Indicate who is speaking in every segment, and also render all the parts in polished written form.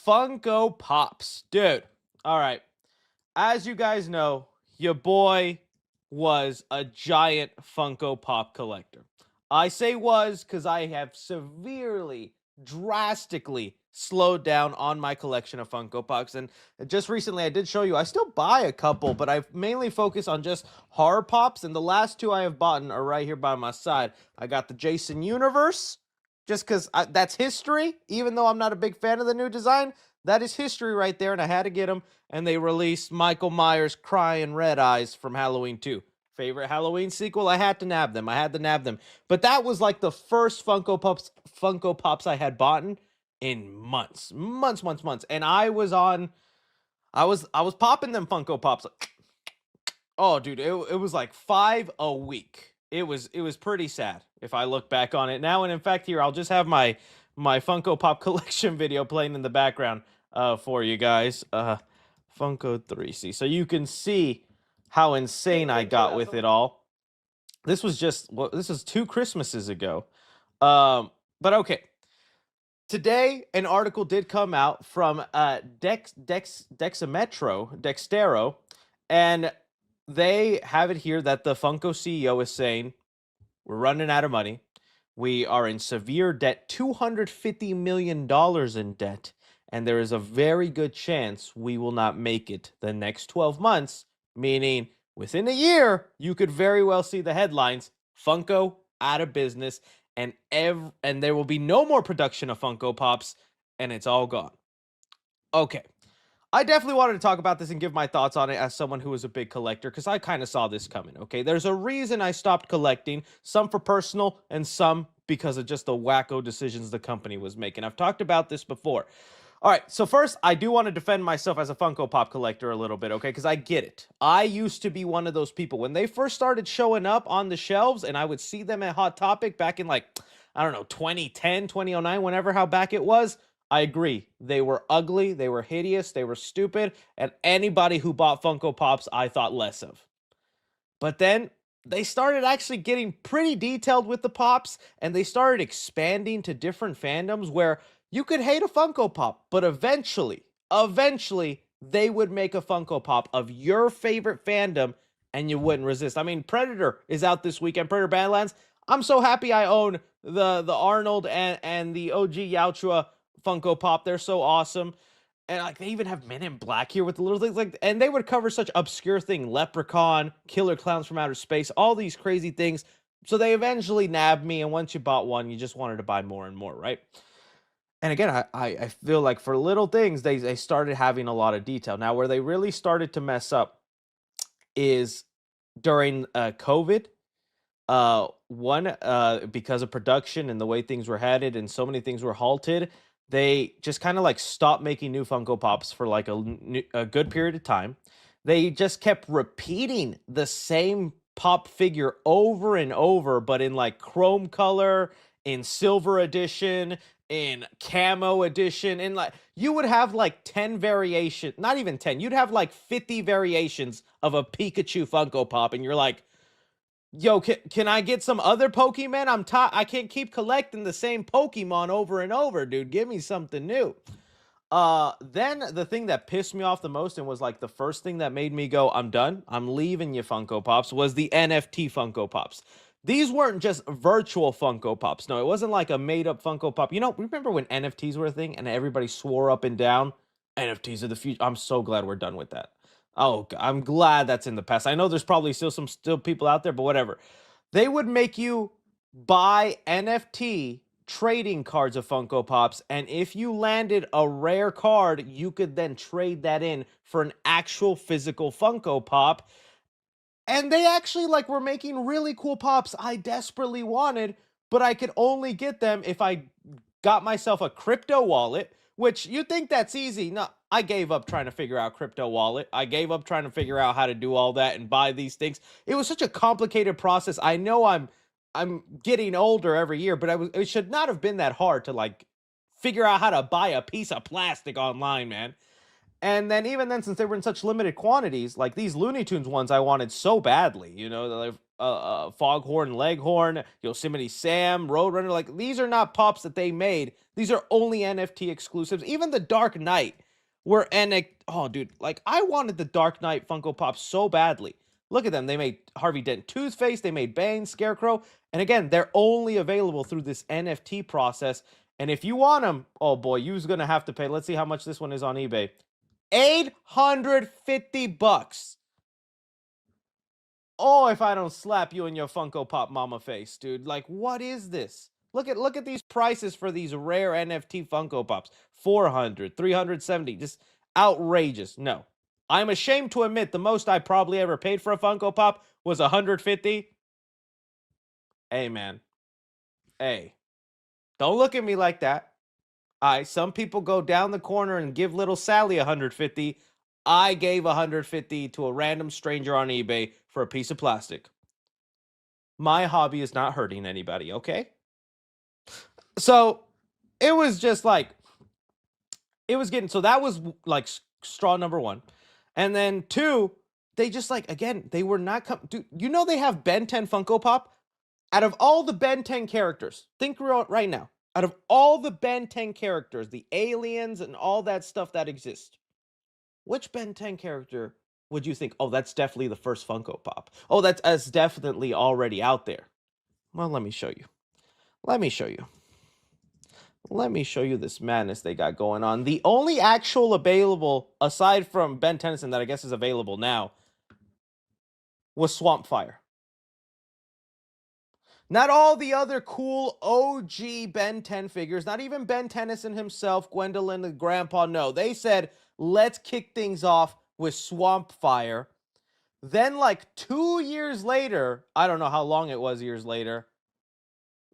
Speaker 1: Funko Pops. Dude, all right. As you guys know, your boy was a giant Funko Pop collector. I say was because I have severely, drastically slowed down on my collection of Funko Pops. And just recently, I did show you, I still buy a couple, but I mainly focus on just horror pops. And the last two I have bought are right here by my side. I got the Jason Universe, just because that's history, even though I'm not a big fan of the new design. That is history right there, and I had to get them. And they released Michael Myers' Crying Red Eyes from Halloween 2. Favorite Halloween sequel? I had to nab them. I had to nab them. But that was like the first Funko Pops I had bought in months. Months. And I was popping them Funko Pops. Oh, dude, it was like 5 a week. It was pretty sad if I look back on it now. And in fact, here I'll just have my Funko Pop collection video playing in the background for you guys. Funko 3C, so you can see how insane I got with it all. This was 2 Christmases ago. But okay. Today, an article did come out from Dextero, and they have it here that the Funko CEO is saying, we're running out of money. We are in severe debt, $250 million in debt, and there is a very good chance we will not make it the next 12 months, meaning within a year, you could very well see the headlines, Funko out of business, and there will be no more production of Funko Pops, and it's all gone. Okay. I definitely wanted to talk about this and give my thoughts on it as someone who is a big collector, because I kind of saw this coming, okay? There's a reason I stopped collecting, some for personal and some because of just the wacko decisions the company was making. I've talked about this before. All right, so first, I do want to defend myself as a Funko Pop collector a little bit, okay? Because I get it. I used to be one of those people. When they first started showing up on the shelves and I would see them at Hot Topic back in like, I don't know, 2010, 2009, whenever how back it was, I agree. They were ugly, they were hideous, they were stupid, and anybody who bought Funko Pops, I thought less of. But then they started actually getting pretty detailed with the Pops, and they started expanding to different fandoms where you could hate a Funko Pop, but eventually, they would make a Funko Pop of your favorite fandom, and you wouldn't resist. I mean, Predator is out this weekend, Predator Badlands. I'm so happy I own the Arnold and the OG Yautja Funko Pop. They're so awesome. And like they even have Men in Black here with the little things like, and they would cover such obscure thing, Leprechaun, Killer Clowns from Outer Space, all these crazy things. So they eventually nabbed me, and once you bought one, you just wanted to buy more and more, right? And again, I feel like for little things, they started having a lot of detail. Now, where they really started to mess up is during COVID. Because of production and the way things were headed and so many things were halted, they just kind of like stopped making new Funko Pops for like a good period of time. They just kept repeating the same pop figure over and over, but in like chrome color, in silver edition, in camo edition, and like you would have like 10 variation, not even 10, you'd have like 50 variations of a Pikachu Funko Pop, and you're like, yo, can I get some other Pokemon? I can't keep collecting the same Pokemon over and over, dude. Give me something new. Then the thing that pissed me off the most and was like the first thing that made me go, I'm done. I'm leaving you Funko Pops, was the NFT Funko Pops. These weren't just virtual Funko Pops. No, it wasn't like a made up Funko Pop. You know, remember when NFTs were a thing and everybody swore up and down NFTs are the future? I'm so glad we're done with that. Oh, I'm glad that's in the past. I know there's probably still people out there, but whatever. They would make you buy NFT trading cards of Funko Pops, and if you landed a rare card, you could then trade that in for an actual physical Funko Pop. And they actually like were making really cool pops I desperately wanted, but I could only get them if I got myself a crypto wallet, which you think that's easy. No, I gave up trying to figure out crypto wallet. I gave up trying to figure out how to do all that and buy these things. It was such a complicated process. I know I'm getting older every year, but it should not have been that hard to like figure out how to buy a piece of plastic online, man. And then even then, since they were in such limited quantities, like these Looney Tunes ones, I wanted so badly. Like Foghorn Leghorn, Yosemite Sam, Roadrunner. Like these are not pops that they made. These are only NFT exclusives. Even the Dark Knight were oh dude, like I wanted the Dark Knight Funko Pop so badly. Look at them. They made Harvey Dent Toothface, they made Bane, Scarecrow, and again, they're only available through this NFT process. And if you want them, oh boy, you're gonna have to pay. Let's see how much this one is on eBay. $850. Oh, if I don't slap you in your Funko Pop mama face, dude. Like, what is this? Look at these prices for these rare NFT Funko Pops. 400, 370, just outrageous. No. I'm ashamed to admit the most I probably ever paid for a Funko Pop was 150. Hey, man. Hey. Don't look at me like that. Some people go down the corner and give little Sally 150. I gave 150 to a random stranger on eBay for a piece of plastic. My hobby is not hurting anybody, okay? So it was just like, it was getting, so that was like straw number one. And then two, they just like, again, they were not, dude, they have Ben 10 Funko Pop? Out of all the Ben 10 characters, think right now, out of all the Ben 10 characters, the aliens and all that stuff that exists, which Ben 10 character would you think, oh, that's definitely the first Funko Pop? Oh, that's definitely already out there. Well, let me show you. Let me show you. Let me show you this madness they got going on. The only actual available, aside from Ben Tennyson, that I guess is available now, was Swampfire. Not all the other cool OG Ben 10 figures, not even Ben Tennyson himself, Gwendolyn, the grandpa. No, they said, let's kick things off with Swampfire. Then, like 2 years later, I don't know how long it was years later,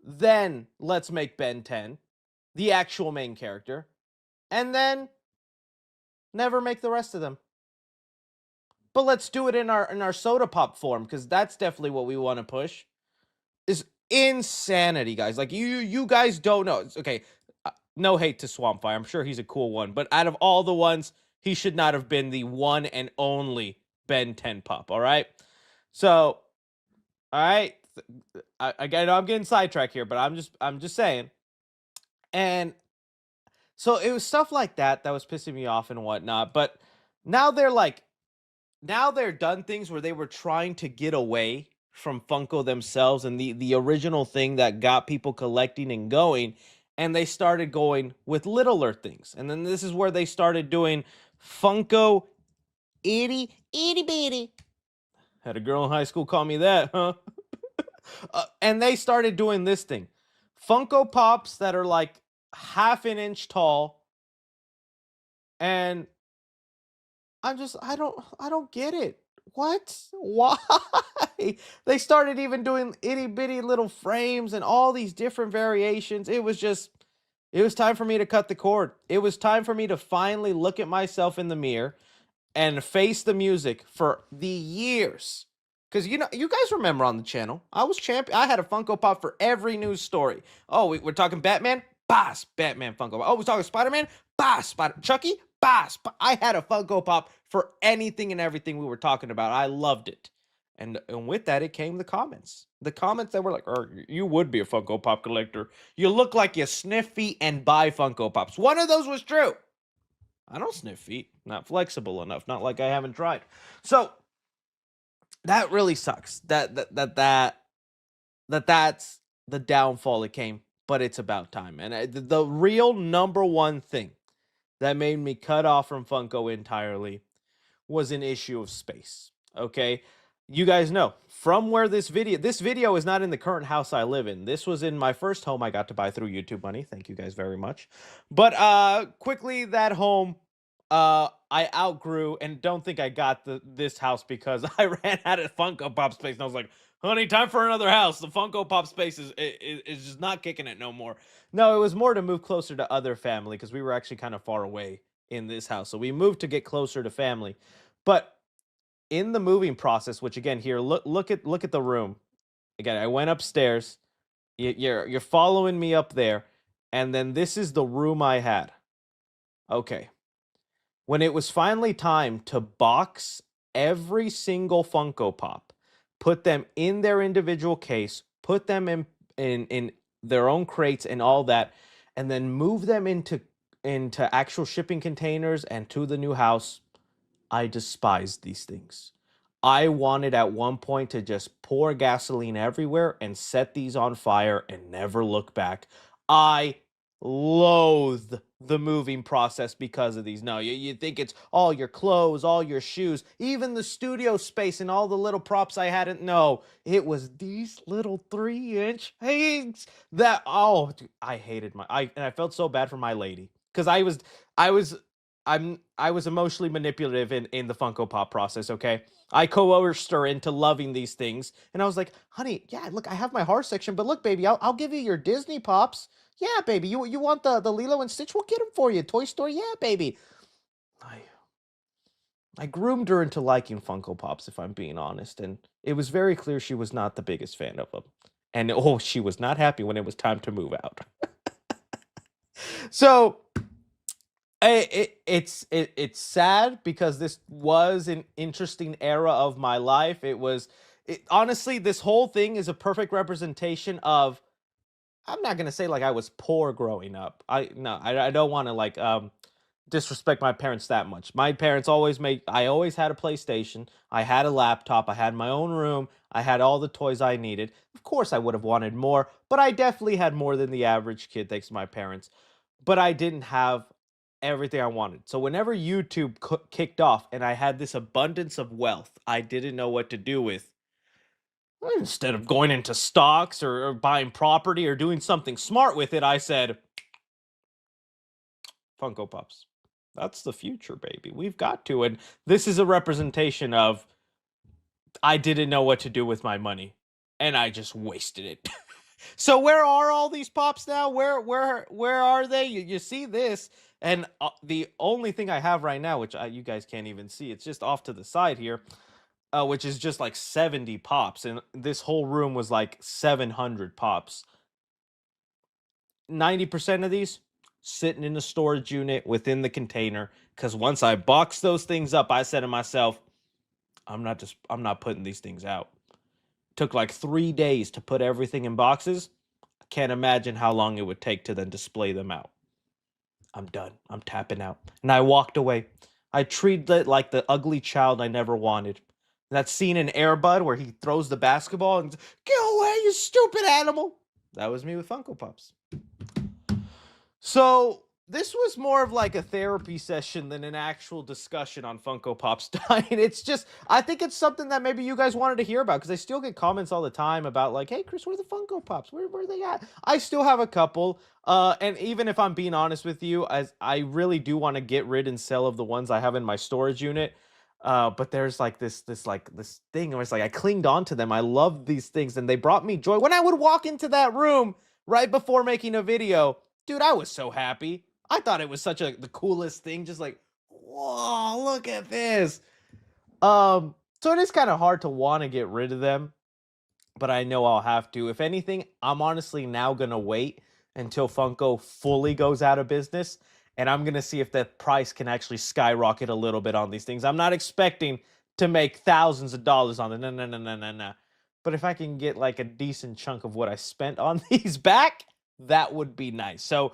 Speaker 1: then let's make Ben 10 the actual main character. And then never make the rest of them. But let's do it in our soda pop form, because that's definitely what we want to push. Is insanity, guys. Like you guys don't know. It's okay. No hate to Swampfire. I'm sure he's a cool one, but out of all the ones, he should not have been the one and only Ben 10 Pop. All right. So, all right. Again, I'm getting sidetracked here, but I'm just saying. And so it was stuff like that that was pissing me off and whatnot. But now they're done things where they were trying to get away from Funko themselves and the original thing that got people collecting and going, and they started going with littler things. And then this is where they started doing Funko itty bitty. Had a girl in high school call me that, huh? And they started doing this thing. Funko Pops that are like half an inch tall, and I don't get it. What? Why? They started even doing itty bitty little frames and all these different variations. It was time for me to cut the cord. It was time for me to finally look at myself in the mirror and face the music for the years. Because you guys remember on the channel, I was champion. I had a Funko Pop for every news story. Oh, we're talking Batman? Boss, Batman Funko Pop. Oh, we're talking Spider-Man? Boss, Chucky? Boss. I had a Funko Pop for anything and everything we were talking about. I loved it. And with that, it came the comments. The comments that were like, oh, you would be a Funko Pop collector. You look like you sniff feet and buy Funko Pops. One of those was true. I don't sniff feet. Not flexible enough. Not like I haven't tried. So that really sucks. That's the downfall it came. But it's about time. And the real number one thing that made me cut off from Funko entirely was an issue of space. Okay. You guys know from where this video is not in the current house I live in. This was in my first home I got to buy through YouTube money. Thank you guys very much. But quickly that home I outgrew, and don't think I got this house because I ran out of Funko Pop space and I was like, honey, time for another house. The Funko Pop space is just not kicking it no more. No, it was more to move closer to other family because we were actually kind of far away in this house. So we moved to get closer to family. But in the moving process, which again here, look at the room. Again, I went upstairs. You're following me up there, and then this is the room I had. Okay. when it was finally time to box every single Funko Pop, put them in their individual case, put them in their own crates and all that, and then move them into actual shipping containers and to the new house, I despised these things. I wanted at one point to just pour gasoline everywhere and set these on fire and never look back. I loathe the moving process because of these. No, you think it's all your clothes, all your shoes, even the studio space and all the little props I hadn't. No, it was these little 3-inch things that, oh, dude, I hated and I felt so bad for my lady because I was I was emotionally manipulative in the Funko Pop process, okay? I coerced her into loving these things, and I was like, "Honey, yeah, look, I have my horror section, but look, baby, I'll give you your Disney Pops. Yeah, baby, you want the Lilo and Stitch? We'll get them for you. Toy Story, yeah, baby." I I groomed her into liking Funko Pops, if I'm being honest, and it was very clear she was not the biggest fan of them. And oh, she was not happy when it was time to move out. So it's sad because this was an interesting era of my life. Honestly, this whole thing is a perfect representation of. I'm not gonna say like I was poor growing up. I don't want to like disrespect my parents that much. My parents always made. I always had a PlayStation. I had a laptop. I had my own room. I had all the toys I needed. Of course, I would have wanted more, but I definitely had more than the average kid, thanks to my parents. But I didn't have everything I wanted. So whenever YouTube kicked off and I had this abundance of wealth I didn't know what to do with, instead of going into stocks or buying property or doing something smart with it, I said, Funko Pops. That's the future, baby. We've got to. And this is a representation of I didn't know what to do with my money and I just wasted it. So where are all these pops now? Where are they? You see this, and the only thing I have right now, which you guys can't even see, it's just off to the side here, which is just like 70 pops, and this whole room was like 700 pops. 90% of these sitting in the storage unit within the container. Because once I boxed those things up, I said to myself, I'm not putting these things out. Took like 3 days to put everything in boxes. I can't imagine how long it would take to then display them out. I'm done. I'm tapping out. And I walked away. I treated it like the ugly child I never wanted. That scene in Airbud where he throws the basketball and get away, you stupid animal. That was me with Funko Pops. So this was more of like a therapy session than an actual discussion on Funko Pop's dying. It's just, I think it's something that maybe you guys wanted to hear about because I still get comments all the time about like, hey, Chris, where are the Funko Pops? Where are they at? I still have a couple. And even if I'm being honest with you, as I really do want to get rid and sell of the ones I have in my storage unit. But there's like this thing where it's like I clinged on to them. I love these things and they brought me joy. When I would walk into that room right before making a video, dude, I was so happy. I thought it was such the coolest thing. Just like, whoa, look at this. So it is kind of hard to want to get rid of them, but I know I'll have to. If anything, I'm honestly now gonna wait until Funko fully goes out of business, and I'm gonna see if that price can actually skyrocket a little bit on these things. I'm not expecting to make thousands of dollars on them. No, no, no, no, no, no. But if I can get like a decent chunk of what I spent on these back, that would be nice. So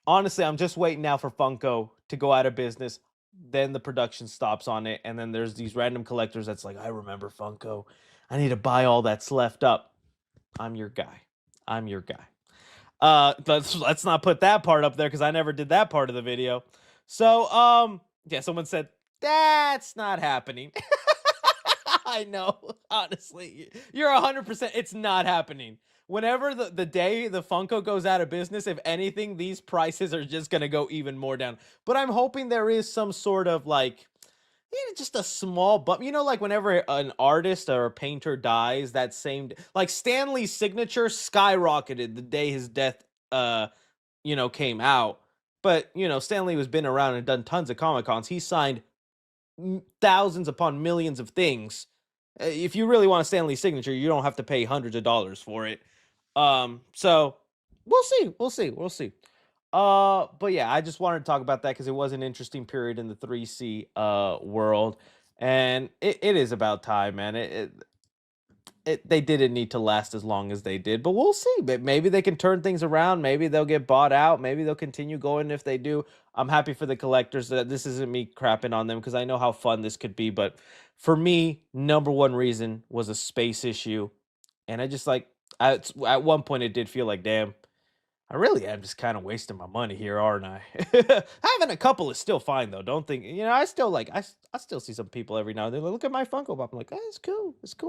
Speaker 1: honestly, I'm just waiting now for Funko to go out of business. Then the production stops on it, and then there's these random collectors that's like, I remember Funko. I need to buy all that's left up. I'm your guy. I'm your guy. Let's not put that part up there because I never did that part of the video. So, yeah, someone said that's not happening. I know, honestly, you're 100%. It's not happening. Whenever the day the Funko goes out of business, if anything, these prices are just gonna go even more down. But I'm hoping there is some sort of like, just a small bump. You know, like whenever an artist or a painter dies, that same like Stanley's signature skyrocketed the day his death, came out. But Stanley has been around and done tons of Comic Cons. He signed thousands upon millions of things. If you really want a Stanley signature, you don't have to pay hundreds of dollars for it. So we'll see. We'll see. We'll see. But yeah, I just wanted to talk about that because it was an interesting period in the 3C world, and it is about time, man. They didn't need to last as long as they did, but we'll see. But maybe they can turn things around. Maybe they'll get bought out. Maybe they'll continue going. If they do, I'm happy for the collectors. That this isn't me crapping on them because I know how fun this could be. But for me, number one reason was a space issue, and I just like at one point it did feel like, damn, I really am just kind of wasting my money here, aren't I? Having a couple is still fine though. Don't think I still like I still see some people every now and then. Look at my Funko Pop. I'm like, oh, it's cool. It's cool.